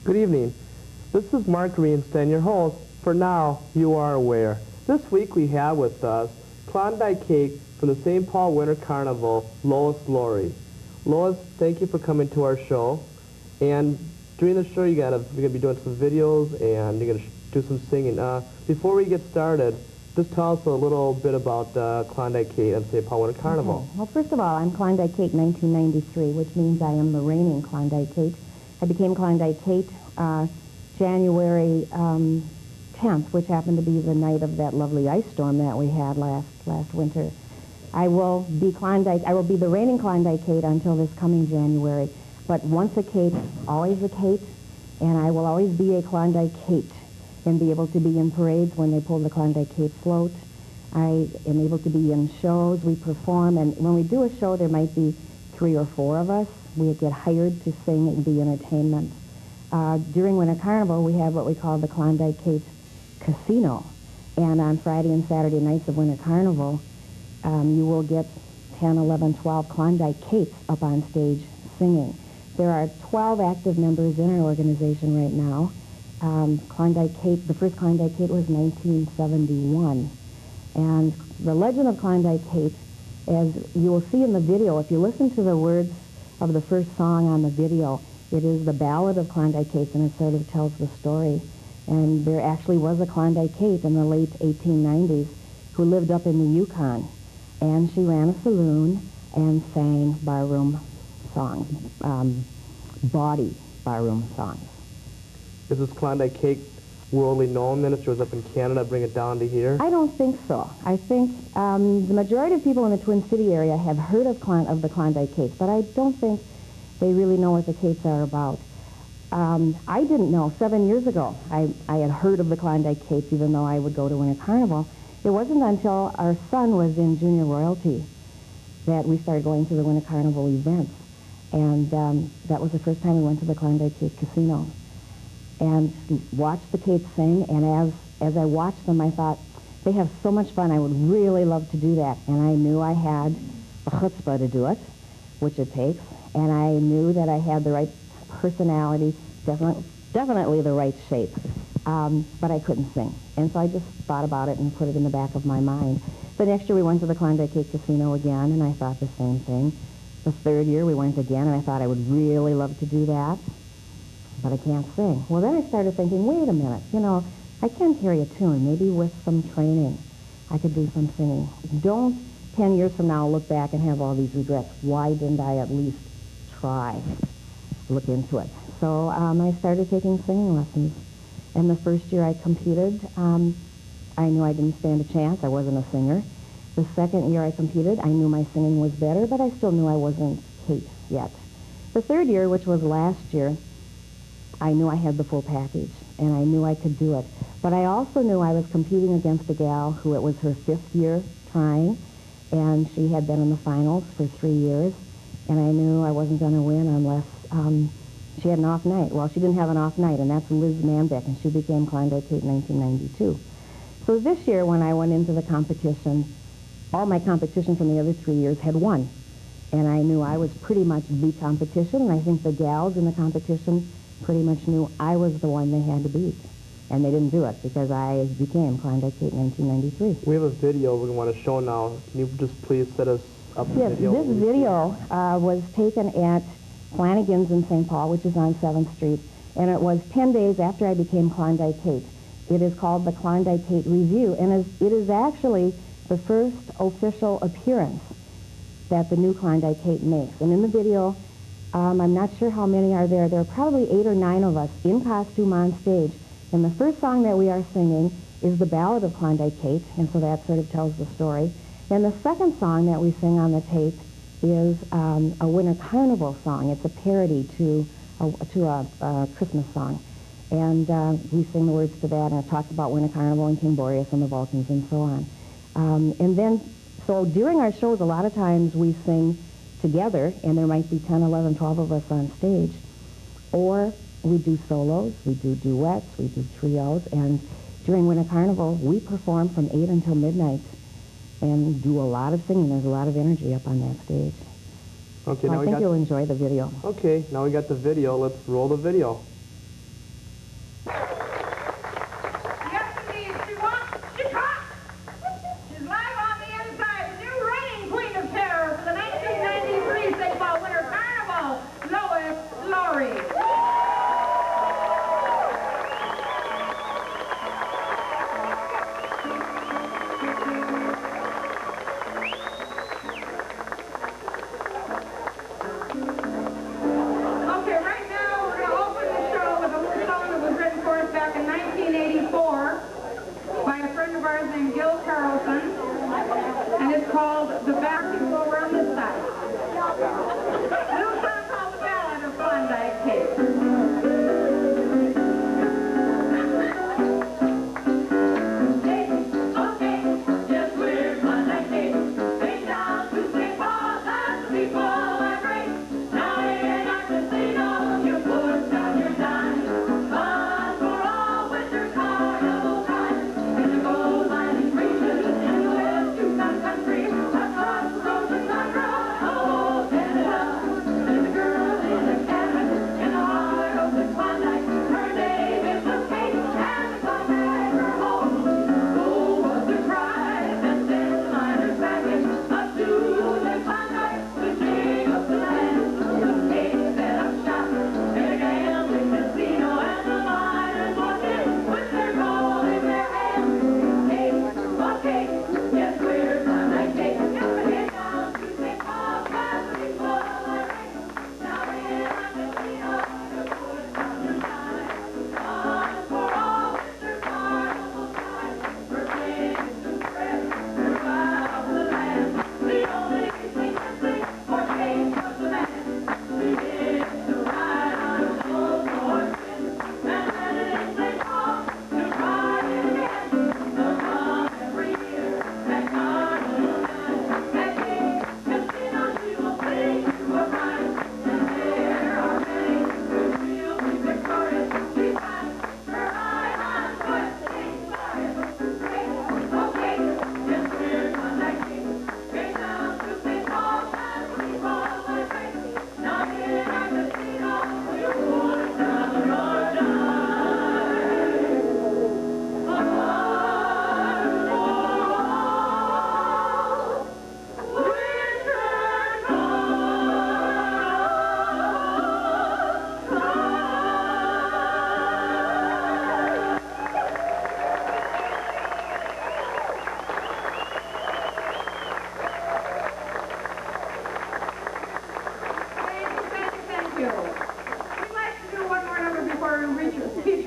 Good evening. This is Mark Greenstein, your host for Now You Are Aware. This week we have with us Klondike Kate from the St. Paul Winter Carnival, Lois Laurie. Lois, thank you for coming to our show. And during the show you're going to be doing some videos and you're going to do some singing. Before we get started, just tell us a little bit about Klondike Kate and St. Paul Winter Carnival. Okay. Well, first of all, I'm Klondike Kate 1993, which means I am the reigning Klondike Kate. I became Klondike Kate January 10th, which happened to be the night of that lovely ice storm that we had last winter. I will be the reigning Klondike Kate until this coming January. But once a Kate, always a Kate, and I will always be a Klondike Kate and be able to be in parades when they pull the Klondike Kate float. I am able to be in shows. We perform, and when we do a show, there might be 3 or 4 of us. We get hired to sing and be entertainment. During Winter Carnival, we have what we call the Klondike Kate Casino. And on Friday and Saturday nights of Winter Carnival, you will get 10, 11, 12 Klondike Kates up on stage singing. There are 12 active members in our organization right now. Klondike Kate, the first Klondike Kate was 1971. And the legend of Klondike Kate, as you will see in the video, if you listen to the words of the first song on the video, it is the Ballad of Klondike Kate, and it sort of tells the story. And there actually was a Klondike Kate in the late 1890s who lived up in the Yukon, and she ran a saloon and sang barroom songs, bawdy barroom songs. Is this Klondike Kate worldly known then? If she was up in Canada, bring it down to here? I don't think so. I think the majority of people in the Twin City area have heard of the Klondike Kates, but I don't think they really know what the Kates are about. I didn't know. 7 years ago, I had heard of the Klondike Kates, even though I would go to Winter Carnival. It wasn't until our son was in junior royalty that we started going to the Winter Carnival events. And that was the first time we went to the Klondike Kate Casino and watched the Kates sing. And as I watched them, I thought, they have so much fun. I would really love to do that. And I knew I had the chutzpah to do it, which it takes. And I knew that I had the right personality, definitely the right shape. But I couldn't sing. And so I just thought about it and put it in the back of my mind. The next year we went to the Klondike Kate Casino again, and I thought the same thing. The third year we went again, and I thought I would really love to do that, but I can't sing. Well, then I started thinking, wait a minute, I can carry a tune. Maybe with some training I could do some singing. Don't 10 years from now look back and have all these regrets. Why didn't I at least try, look into it? So I started taking singing lessons. And the first year I competed, I knew I didn't stand a chance. I wasn't a singer. The second year I competed, I knew my singing was better, but I still knew I wasn't Kate yet. The third year, which was last year, I knew I had the full package, and I knew I could do it. But I also knew I was competing against a gal who it was her 5th year trying, and she had been in the finals for 3 years, and I knew I wasn't going to win unless she had an off night. Well, she didn't have an off night, and that's Liz Manbeck, and she became Klondike Kate in 1992. So this year, when I went into the competition, all my competition from the other 3 years had won. And I knew I was pretty much the competition, and I think the gals in the competition pretty much knew I was the one they had to beat. And they didn't do it because I became Klondike Kate in 1993. We have a video we want to show now. Can you just please set us up the video? Yes, this video was taken at Flanagan's in St. Paul, which is on 7th Street, and it was 10 days after I became Klondike Kate. It is called the Klondike Kate Review, and it is actually the first official appearance that the new Klondike Kate makes. And in the video, I'm not sure how many are there. There are probably 8 or 9 of us in costume on stage. And the first song that we are singing is the Ballad of Klondike Kate, and so that sort of tells the story. And the second song that we sing on the tape is a Winter Carnival song. It's a parody to a Christmas song. And we sing the words to that, and it talks about Winter Carnival and King Boreas and the Vulcans and so on. And then, so during our shows, a lot of times we sing together, and there might be 10, 11, 12 of us on stage. Or we do solos, we do duets, we do trios, and during Winter Carnival, we perform from 8 until midnight and do a lot of singing. There's a lot of energy up on that stage. Okay, so I think you'll enjoy the video. Okay, now we got the video. Let's roll the video.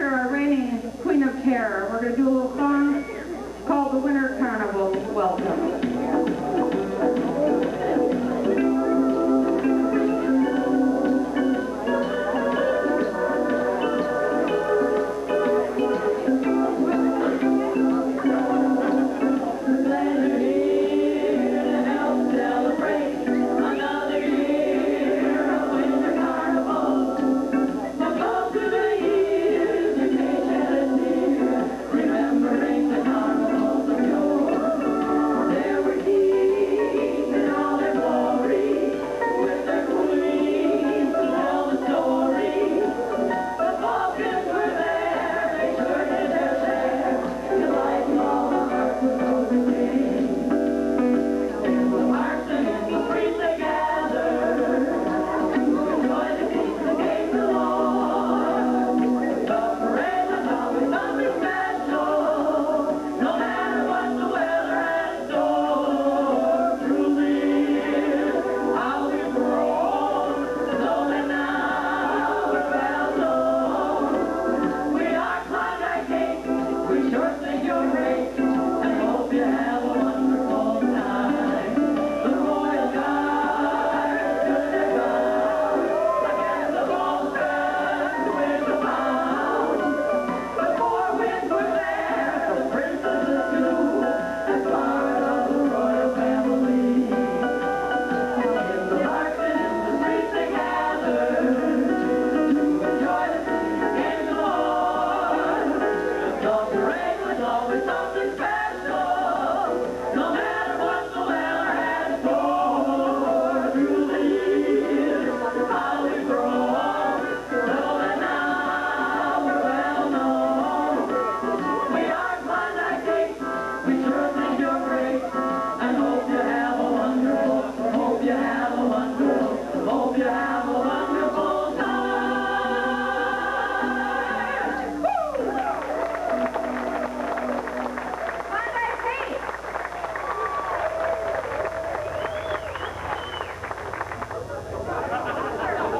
here, our reigning Queen of Terror. We're going to do a little song called The Winter Carnival. Welcome.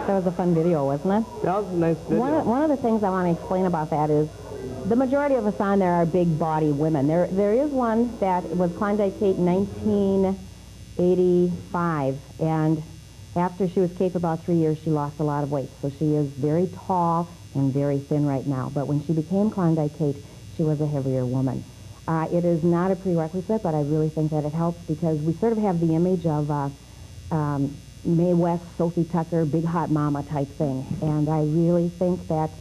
That was a fun video, wasn't it? That was a nice video. One of the things I want to explain about that is the majority of us on there are big body women. There is one that was Klondike Kate in 1985, and after she was Kate for about 3 years, she lost a lot of weight. So she is very tall and very thin right now. But when she became Klondike Kate, she was a heavier woman. It is not a prerequisite, but I really think that it helps because we sort of have the image of Mae West, Sophie Tucker, big hot mama type thing. And I really think that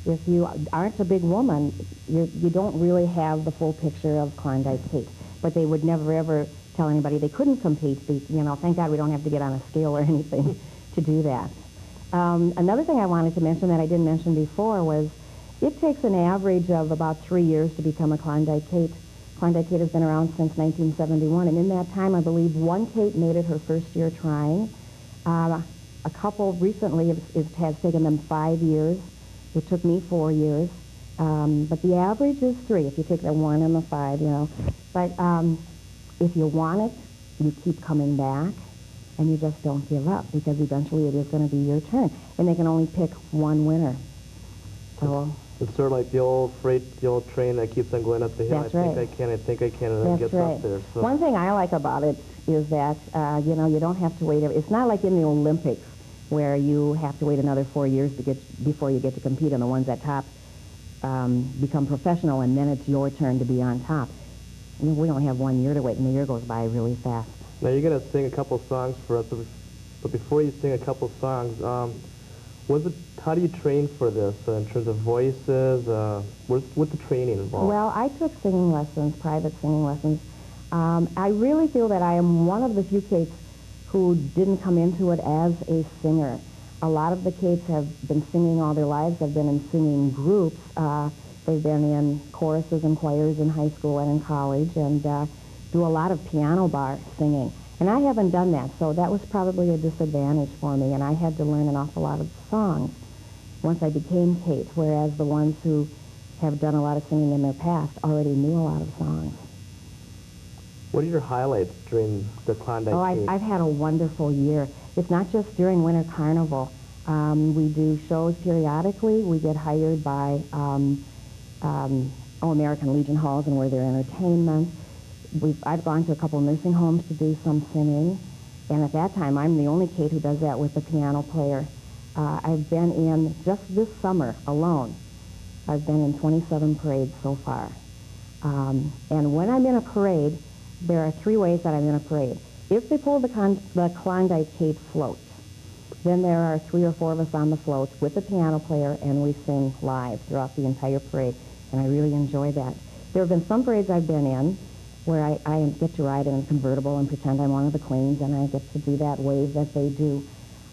if you aren't a big woman, you don't really have the full picture of Klondike Kate. But they would never ever tell anybody they couldn't compete. You know, thank God we don't have to get on a scale or anything to do that. Another thing I wanted to mention that I didn't mention before was it takes an average of about 3 years to become a Klondike Kate. Klondike Kate has been around since 1971, and in that time, I believe one Kate made it her first year trying. A couple recently, it has taken them 5 years. It took me 4 years. But the average is 3, if you take the 1 and the 5, you know. But if you want it, you keep coming back, and you just don't give up, because eventually it is going to be your turn. And they can only pick one winner. So it's sort of like the old train that keeps on going up the hill. That's right. I think I can, and then gets up there. So. One thing I like about it is that, you know, you don't have to wait. It's not like in the Olympics where you have to wait another 4 years before you get to compete, and the ones at top become professional, and then it's your turn to be on top. I mean, we only have 1 year to wait, and the year goes by really fast. Now, you're going to sing a couple songs for us, but before you sing a couple songs, how do you train for this in terms of voices? What's the training involved? Well, I took singing lessons, private singing lessons. I really feel that I am one of the few Kates who didn't come into it as a singer. A lot of the Kates have been singing all their lives. They've been in singing groups. They've been in choruses and choirs in high school and in college, and do a lot of piano bar singing. And I haven't done that, so that was probably a disadvantage for me, and I had to learn an awful lot of songs once I became Kate, whereas the ones who have done a lot of singing in their past already knew a lot of songs. What are your highlights during the Klondike Kate? I've had a wonderful year. It's not just during Winter Carnival. We do shows periodically. We get hired by American Legion Halls, and we're their entertainment. I've gone to a couple nursing homes to do some singing, and at that time, I'm the only Kate who does that with the piano player. I've been in, just this summer alone, I've been in 27 parades so far. And when I'm in a parade, there are 3 ways that I'm in a parade. If they pull the Klondike Kate float, then there are 3 or 4 of us on the float with the piano player, and we sing live throughout the entire parade, and I really enjoy that. There have been some parades I've been in where I get to ride in a convertible and pretend I'm one of the queens, and I get to do that wave that they do.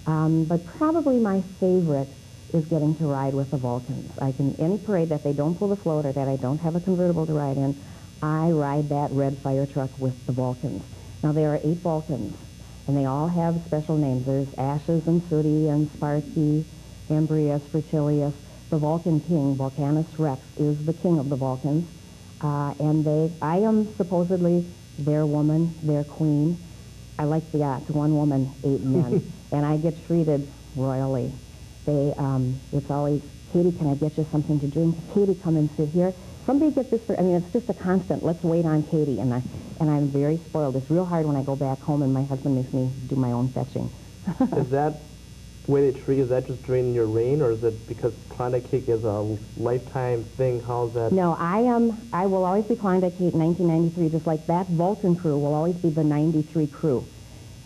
But probably my favorite is getting to ride with the Vulcans. Any parade that they don't pull the float or that I don't have a convertible to ride in, I ride that red fire truck with the Vulcans. Now, there are 8 Vulcans, and they all have special names. There's Ashes and Sooty and Sparky, Embrius, Fertilius. The Vulcan king, Vulcanus Rex, is the king of the Vulcans. And I am supposedly their woman, their queen. I like the odds, 1 woman, 8 men. And I get treated royally. It's always, Katie, can I get you something to drink? Katie, come and sit here. Somebody get this for, it's just a constant, let's wait on Katie. And I'm very spoiled. It's real hard when I go back home and my husband makes me do my own fetching. Is that way they treat you, is that just during your reign, or is it because Klondike Kate is a lifetime thing? How's that? No, I will always be Klondike Kate 1993, just like that Vulcan crew will always be the 93 crew.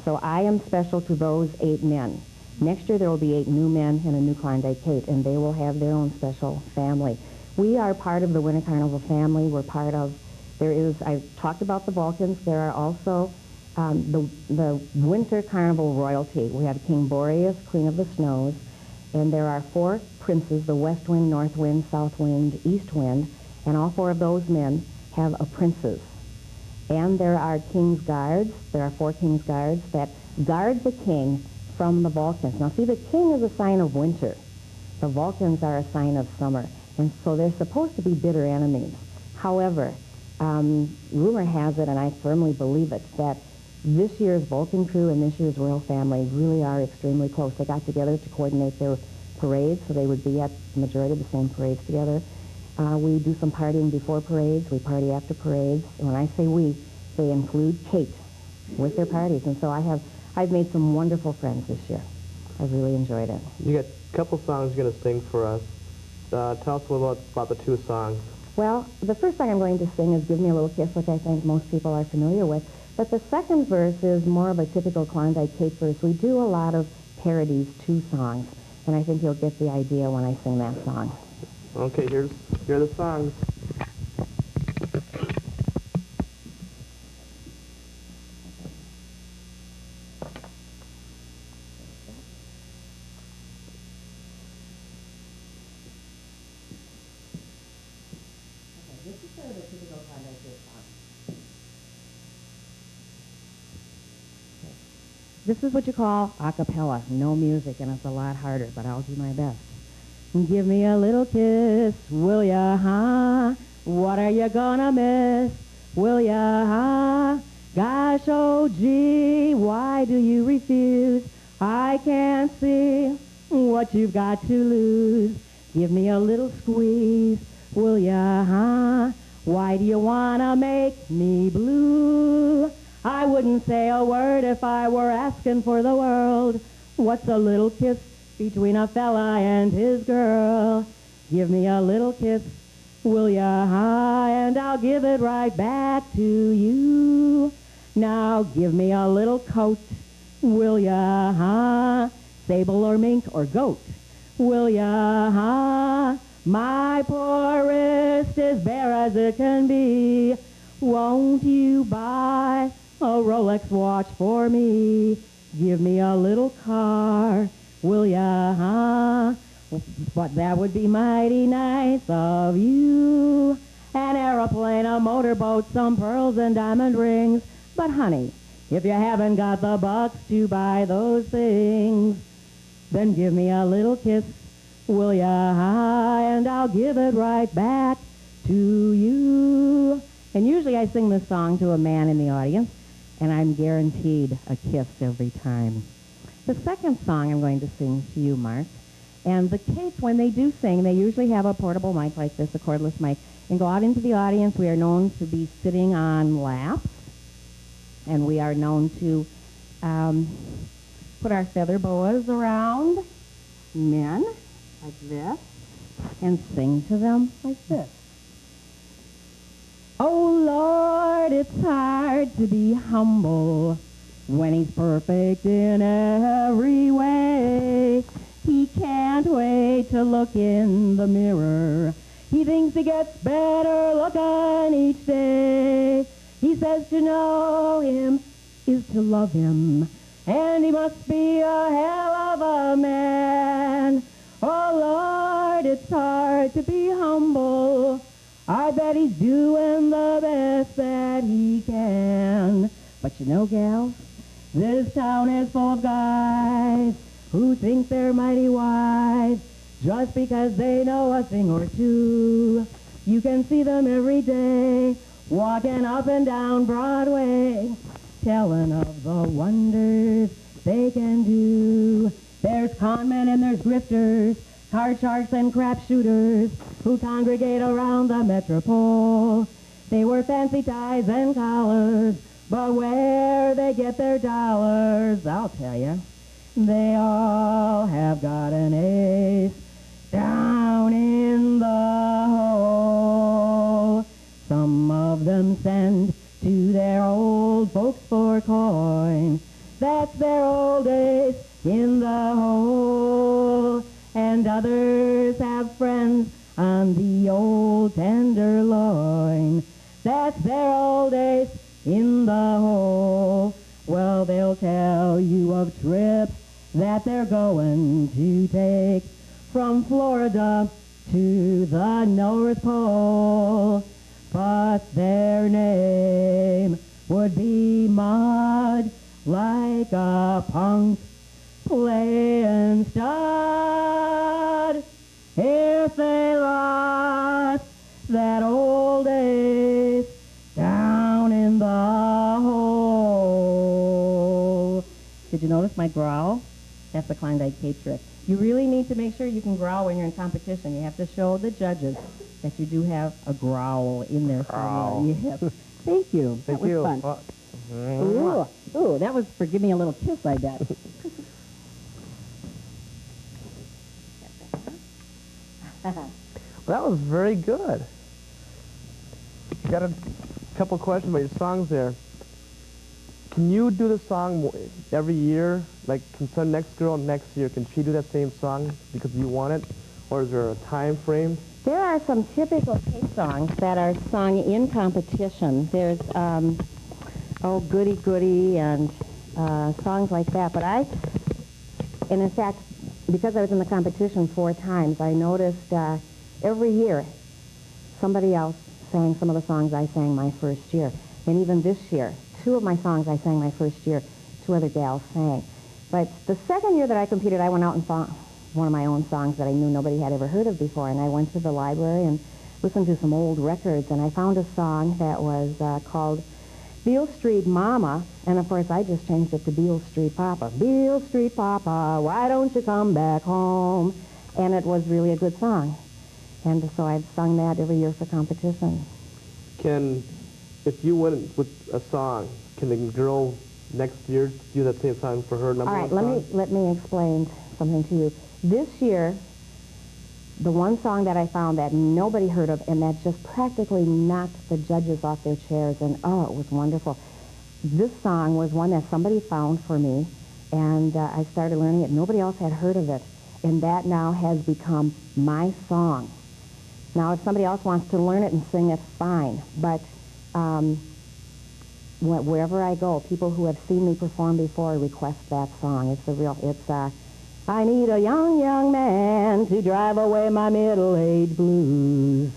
So I am special to those 8 men. Next year there will be 8 new men and a new Klondike Kate, and they will have their own special family. We are part of the Winter Carnival family. We're part of, I've talked about the Vulcans. There are also the Winter Carnival royalty. We have King Boreas, Queen of the Snows, and there are 4 princes, the West Wind, North Wind, South Wind, East Wind, and all 4 of those men have a princess. And there are King's Guards. There are 4 King's Guards that guard the king from the Vulcans. Now, see, the king is a sign of winter. The Vulcans are a sign of summer, and so they're supposed to be bitter enemies. However, rumor has it, and I firmly believe it, that this year's Vulcan crew and this year's royal family really are extremely close. They got together to coordinate their parades, so they would be at the majority of the same parades together. We do some partying before parades. We party after parades. And when I say we, they include Kate with their parties. And so I've made some wonderful friends this year. I've really enjoyed it. You got a couple songs you're going to sing for us. Tell us a little about the 2 songs. Well, the first song I'm going to sing is Give Me a Little Kiss, which I think most people are familiar with. But the second verse is more of a typical Klondike Kate verse. We do a lot of parodies to songs, and I think you'll get the idea when I sing that song. Okay, here are the songs. This is what you call a cappella, no music, and it's a lot harder, but I'll do my best. Give me a little kiss, will ya, huh? What are you gonna miss, will ya, huh? Gosh, oh gee, why do you refuse? I can't see what you've got to lose. Give me a little squeeze, will ya, huh? Why do you wanna make me blue? I wouldn't say a word if I were asking for the world. What's a little kiss between a fella and his girl? Give me a little kiss, will ya, huh? And I'll give it right back to you. Now give me a little coat, will ya, huh? Sable or mink or goat, will ya, huh? My poor wrist is bare as it can be. Won't you buy a Rolex watch for me? Give me a little car, will ya, huh? But that would be mighty nice of you. An aeroplane, a motorboat, some pearls and diamond rings. But honey, if you haven't got the bucks to buy those things, then give me a little kiss, will ya, huh? And I'll give it right back to you. And usually I sing this song to a man in the audience, and I'm guaranteed a kiss every time. the second song I'm going to sing to you, Mark. And the Kates, when they do sing, they usually have a portable mic like this, a cordless mic, and go out into the audience. We are known to be sitting on laps, and we are known to put our feather boas around men like this and sing to them like this. Oh, Lord, it's hard to be humble when he's perfect in every way. He can't wait to look in the mirror. He thinks he gets better looking each day. He says to know him is to love him, and he must be a hell of a man. Oh, Lord, it's hard to be humble. I bet he's doing the best that he can. But you know, gals, this town is full of guys who think they're mighty wise just because they know a thing or two. You can see them every day walking up and down Broadway, telling of the wonders they can do. There's conmen and there's grifters, card sharks and crap shooters who congregate around the metropole. They wear fancy ties and collars, but where they get their dollars, I'll tell you. They all have got an ace down in the hole. Some of them send to their old folks for coin. That's their old ace in the hole. And others have friends on the old tenderloin. That's their old ace in the hole. Well, they'll tell you of trips that they're going to take from Florida to the North Pole. But their name would be mud like a punk playing stud if they lost that old ace down in the hole. Did you notice my growl? That's the Klondike Kate trick. You really need to make sure you can growl when you're in competition. You have to show the judges that you do have a growl in there somewhere. Yes. Thank you. Thank that was you. fun. Ooh, that was for give me a little kiss, I bet. Well, that was very good. Got a couple questions about your songs there. Can you do the song every year? Like, can some next girl next year, can she do that same song because you want it? Or is there a time frame? There are some typical Kate songs that are sung in competition. There's, oh, Goody Goody and songs like that. But and in fact, because I was in the competition 4 times, I noticed every year somebody else sang some of the songs I sang my first year. And even this year, 2 of my songs I sang my first year, 2 other gals sang. But the second year that I competed, I went out and found one of my own songs that I knew nobody had ever heard of before. And I went to the library and listened to some old records, and I found a song that was called Beale Street Mama, and of course I just changed it to Beale Street Papa. Beale Street Papa, why don't you come back home? And it was really a good song. And so I've sung that every year for competition. If you win with a song, can the girl next year do that same song for her number one song? All right, let me explain something to you. This year, the one song that I found that nobody heard of and that just practically knocked the judges off their chairs, and oh, it was wonderful. This song was one that somebody found for me, and I started learning it. Nobody else had heard of it, and that now has become my song. Now, if somebody else wants to learn it and sing it, fine, but wherever I go, people who have seen me perform before request that song. It's I need a young man to drive away my middle-aged blues.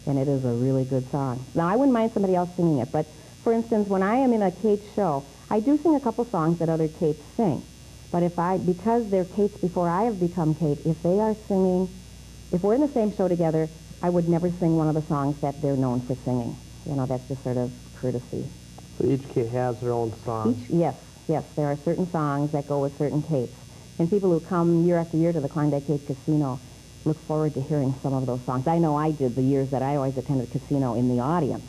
And it is a really good song. Now, I wouldn't mind somebody else singing it, but for instance, when I am in a Kate show, I do sing a couple songs that other Kates sing. But because they're Kates before I have become Kate, if they are singing, if we're in the same show together, I would never sing one of the songs that they're known for singing. You know, that's just sort of courtesy. So each Kate has her own song? Yes, there are certain songs that go with certain Kates. And people who come year after year to the Klondike Kate Casino look forward to hearing some of those songs. I know I did the years that I always attended the casino in the audience.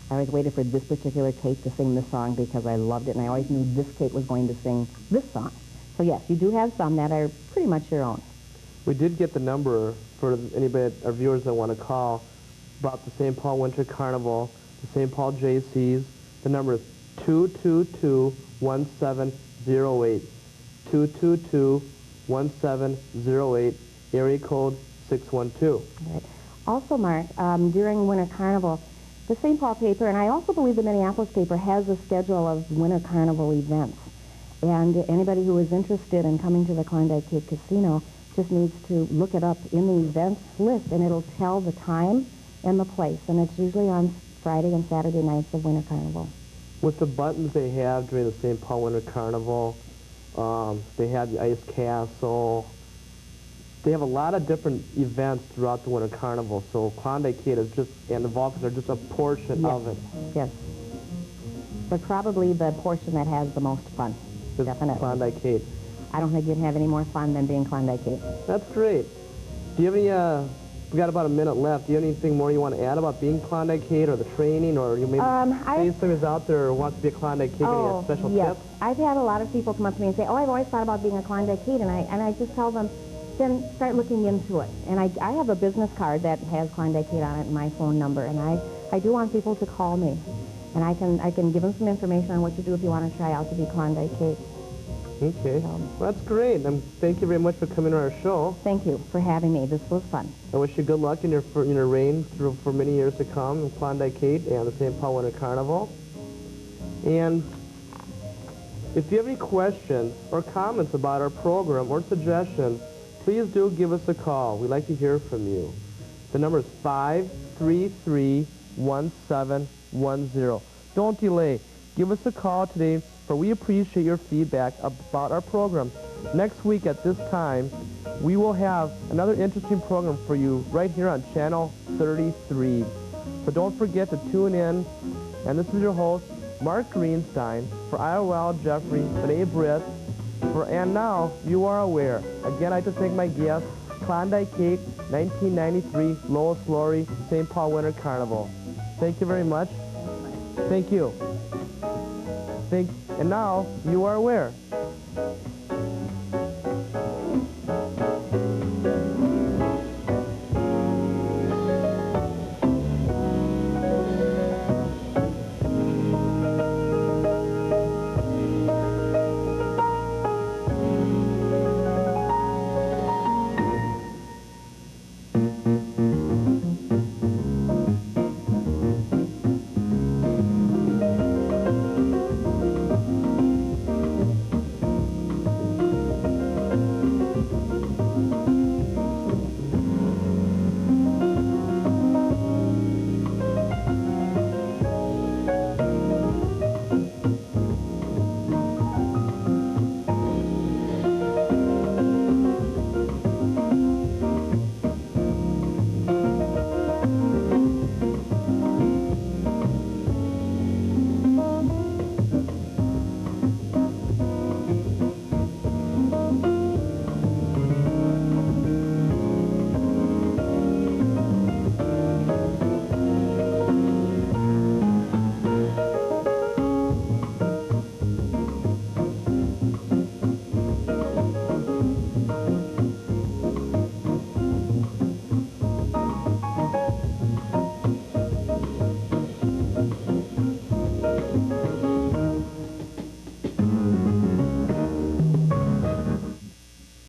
I always waited for this particular Kate to sing this song because I loved it, and I always knew this Kate was going to sing this song. So yes, you do have some that are pretty much your own. We did get the number for anybody, our viewers that want to call about the St. Paul Winter Carnival, the St. Paul JCs. The number is 222-1708. 222-1708, area code 612. Right. Also, Mark, during Winter Carnival, the St. Paul paper, and I also believe the Minneapolis paper, has a schedule of Winter Carnival events. And anybody who is interested in coming to the Klondike Kate Casino just needs to look it up in the events list, and it'll tell the time and the place. And it's usually on Friday and Saturday nights of Winter Carnival. With the buttons they have during the St. Paul Winter Carnival, they have the Ice Castle. They have a lot of different events throughout the Winter Carnival, so Klondike Kate is just, and the Vulcans are just a portion of it. Yes. But probably the portion that has the most fun. It's Definitely. Klondike Kate. I don't think you'd have any more fun than being Klondike Kate. That's great. Do you have any, we got about a minute left. Do you have anything more you want to add about being Klondike Kate or the training, or you maybe somebody's out there who wants to be a Klondike Kate, any special yes. tips? I've had a lot of people come up to me and say, oh, I've always thought about being a Klondike Kate, and I just tell them, then start looking into it. And I have a business card that has Klondike Kate on it and my phone number, and I do want people to call me. And I can give them some information on what to do if you want to try out to be Klondike Kate. Okay. Well, that's great. Thank you very much for coming to our show. Thank you for having me. This was fun. I wish you good luck in your reign for many years to come in Klondike Kate and the St. Paul Winter Carnival. And if you have any questions or comments about our program or suggestions, please do give us a call. We'd like to hear from you. The number is 533-1710. Don't delay. Give us a call today, for we appreciate your feedback about our program. Next week at this time, we will have another interesting program for you right here on Channel 33. So don't forget to tune in. And this is your host, Mark Greenstein, for IOL Jeffrey, Benet Britt, and now you are aware. Again, I'd like to thank my guests, Klondike Kate, 1993, Lois Laurie, St. Paul Winter Carnival. Thank you very much. Thank you. And now you are aware.